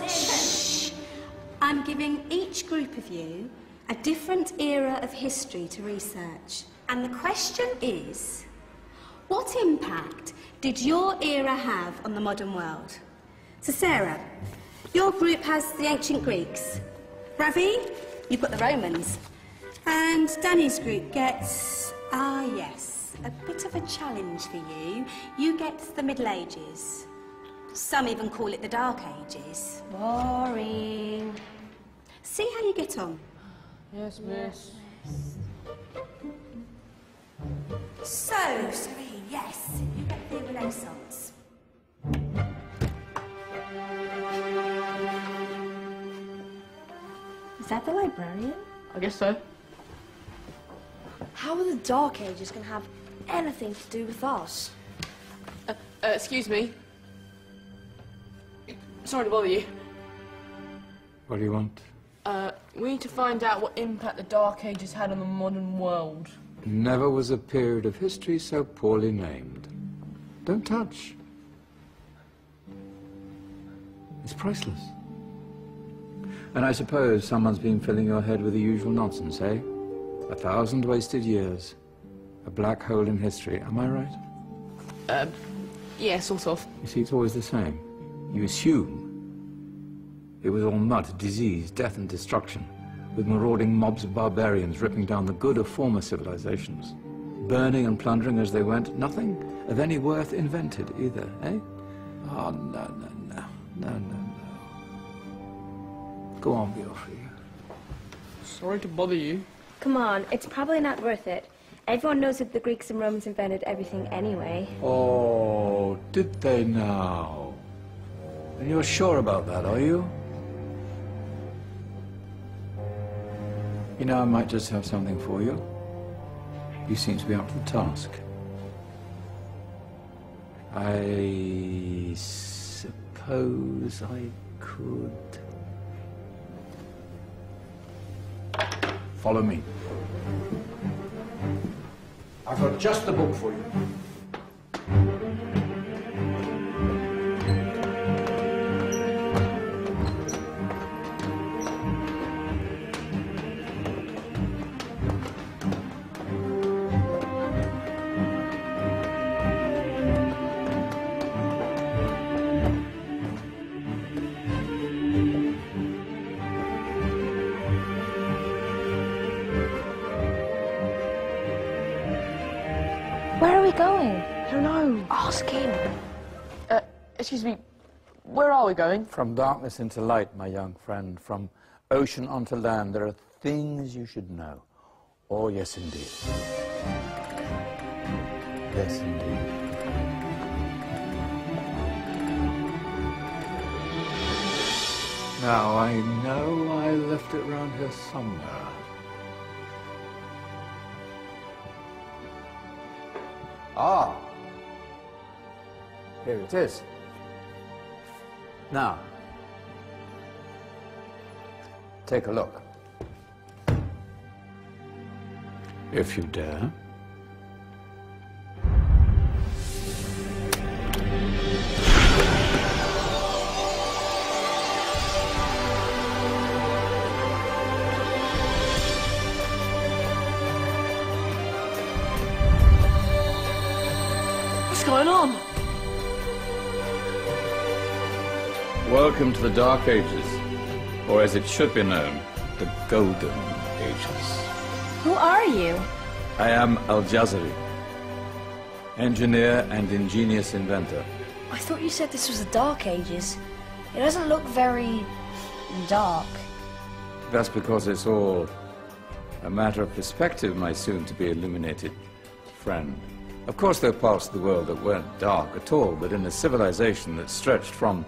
Shh. I'm giving each group of you a different era of history to research. And the question is, what impact did your era have on the modern world? So Sarah, your group has the ancient Greeks. Ravi, you've got the Romans. And Danny's group gets, yes, a bit of a challenge for you. You get the Middle Ages. Some even call it the Dark Ages. Boring. See how you get on. Yes, miss. So, Serene, yes, you get the Renaissance. Is that the librarian? I guess so. How are the Dark Ages going to have anything to do with us? Excuse me. Sorry to bother you. What do you want? We need to find out what impact the Dark Ages had on the modern world. Never was a period of history so poorly named. Don't touch. It's priceless. And I suppose someone's been filling your head with the usual nonsense, eh? 1,000 wasted years. A black hole in history, am I right? Yeah, sort of. You see, it's always the same. You assume it was all mud, disease, death and destruction, with marauding mobs of barbarians ripping down the good of former civilizations, burning and plundering as they went. Nothing of any worth invented either, eh? Oh, no. Go on, Biofri. Sorry to bother you. Come on, it's probably not worth it. Everyone knows that the Greeks and Romans invented everything anyway. Oh, did they now? And you're sure about that, are you? You know, I might just have something for you. You seem to be up to the task. I suppose I could... Follow me. I've got just the book for you. Where are we going? I don't know. Ask him. Excuse me. Where are we going? From darkness into light, my young friend. From ocean onto land, there are things you should know. Oh, yes, indeed. Yes, indeed. Now, I know I left it round here somewhere. Ah, here it is. Now, take a look. If you dare. What's going on? Welcome to the Dark Ages, or as it should be known, the Golden Ages. Who are you? I am al-Jazari, engineer and ingenious inventor. I thought you said this was the Dark Ages. It doesn't look very dark. That's because it's all a matter of perspective, my soon-to-be illuminated friend. Of course, there are parts of the world that weren't dark at all, but in a civilization that stretched from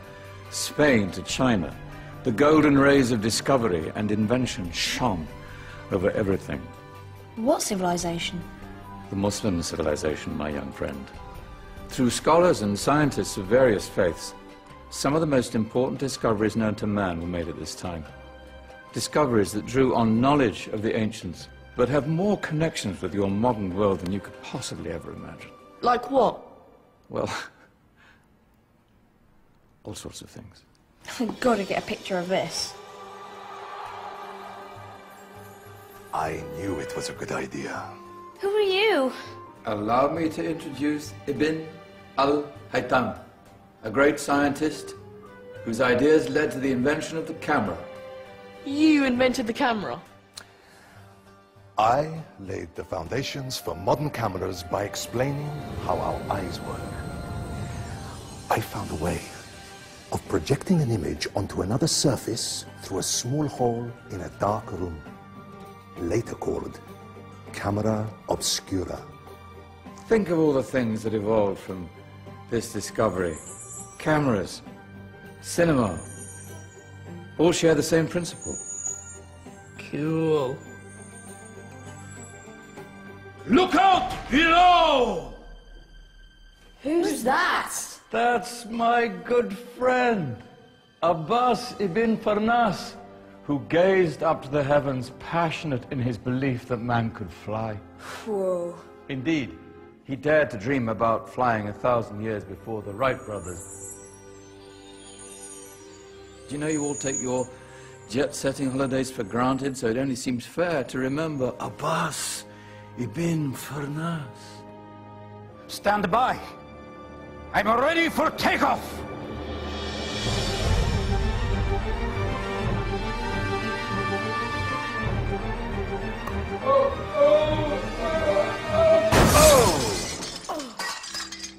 Spain to China, the golden rays of discovery and invention shone over everything. What civilization? The Muslim civilization, my young friend. Through scholars and scientists of various faiths, some of the most important discoveries known to man were made at this time. Discoveries that drew on knowledge of the ancients, but have more connections with your modern world than you could possibly ever imagine. Like what? Well, all sorts of things. I've got to get a picture of this. I knew it was a good idea. Who are you? Allow me to introduce Ibn al-Haitham, a great scientist whose ideas led to the invention of the camera. You invented the camera? I laid the foundations for modern cameras by explaining how our eyes work. I found a way of projecting an image onto another surface through a small hole in a dark room, later called camera obscura. Think of all the things that evolved from this discovery. Cameras, cinema, all share the same principle. Cool. Look out below! Who's that? That's my good friend, Abbas ibn Farnas, who gazed up to the heavens, passionate in his belief that man could fly. Whoa. Indeed, he dared to dream about flying 1,000 years before the Wright brothers. Do you know you all take your jet-setting holidays for granted, so it only seems fair to remember Abbas ibn Farnas? Stand by. I'm ready for takeoff.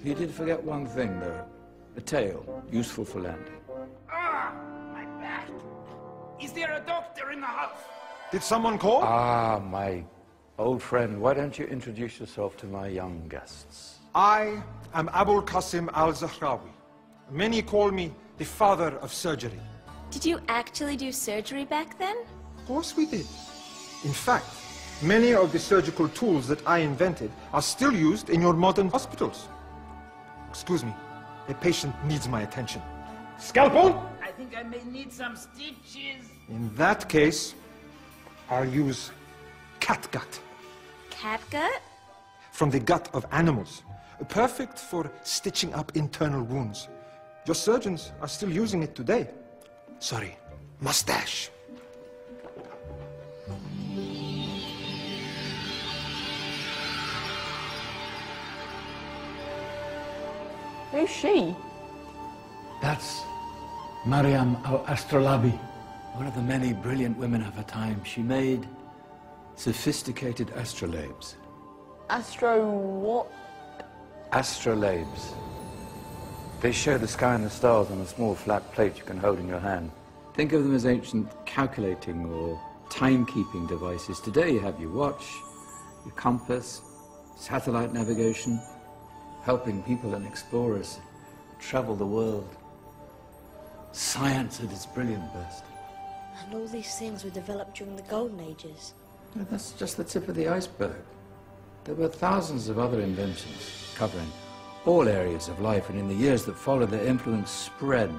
He did forget one thing, though. A tail, useful for landing. Ah, my back. Is there a doctor in the house? Did someone call? Ah, my old friend, why don't you introduce yourself to my young guests? I am al-Qasim al-Zahrawi. Many call me the father of surgery. Did you actually do surgery back then? Of course we did. In fact, many of the surgical tools that I invented are still used in your modern hospitals. Excuse me, a patient needs my attention. Scalpel? I think I may need some stitches. In that case, I'll use catgut. Catgut? From the gut of animals. Perfect for stitching up internal wounds. Your surgeons are still using it today. Sorry, mustache. Who's she? That's Maryam al-Astralabi. One of the many brilliant women of her time, she made sophisticated astrolabes. Astro what? Astrolabes. They show the sky and the stars on a small flat plate you can hold in your hand. Think of them as ancient calculating or timekeeping devices. Today you have your watch, your compass, satellite navigation, helping people and explorers travel the world. Science at its brilliant best. And all these things were developed during the Golden Ages. No, that's just the tip of the iceberg. There were thousands of other inventions covering all areas of life, and in the years that followed, their influence spread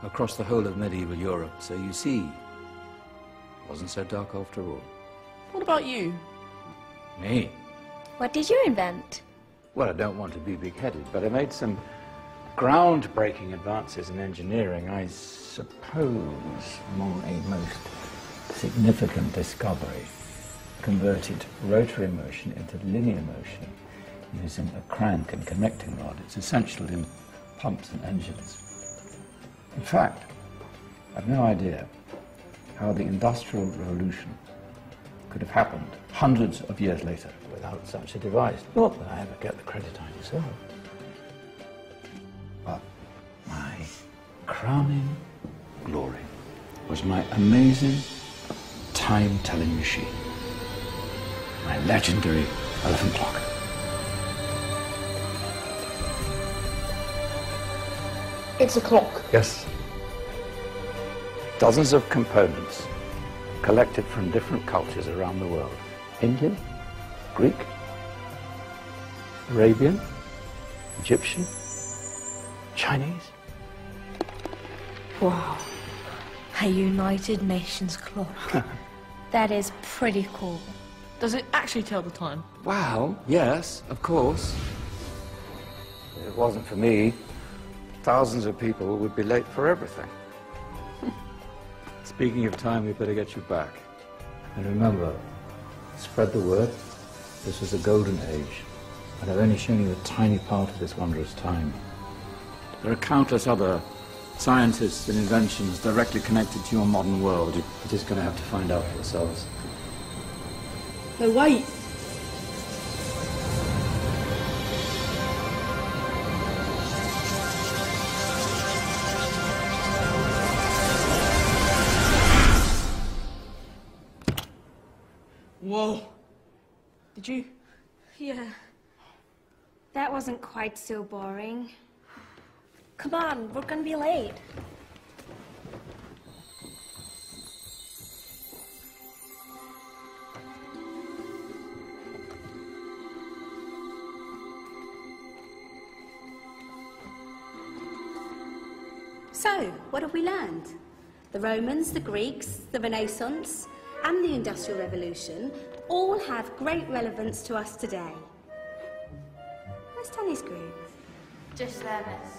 across the whole of medieval Europe. So you see, it wasn't so dark after all. What about you? Me? What did you invent? Well, I don't want to be big-headed, but I made some groundbreaking advances in engineering. I suppose my most significant discovery converted rotary motion into linear motion using a crank and connecting rod. It's essential in pumps and engines. In fact, I've no idea how the Industrial Revolution could have happened hundreds of years later without such a device. Not that I ever get the credit I deserve. But my crowning glory was my amazing time-telling machine. My legendary elephant clock. It's a clock. Yes. Dozens of components collected from different cultures around the world. Indian, Greek, Arabian, Egyptian, Chinese. Wow. A United Nations clock. That is pretty cool. Does it actually tell the time? Well, yes, of course. If it wasn't for me, thousands of people would be late for everything. Speaking of time, we'd better get you back. And remember, spread the word. This was a golden age, and I've only shown you a tiny part of this wondrous time. There are countless other scientists and inventions directly connected to your modern world. You're just going to have to find out for yourselves. No, wait. Whoa. Did you? Yeah. That wasn't quite so boring. Come on, we're gonna be late. So, what have we learned? The Romans, the Greeks, the Renaissance, and the Industrial Revolution all have great relevance to us today. Where's Danny's group? Just there, miss.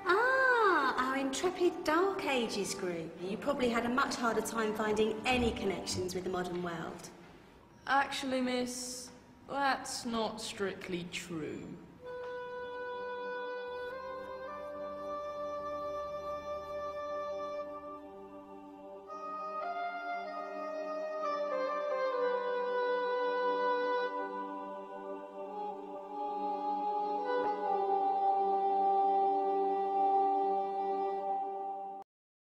Ah, our intrepid Dark Ages group. You probably had a much harder time finding any connections with the modern world. Actually, miss, that's not strictly true.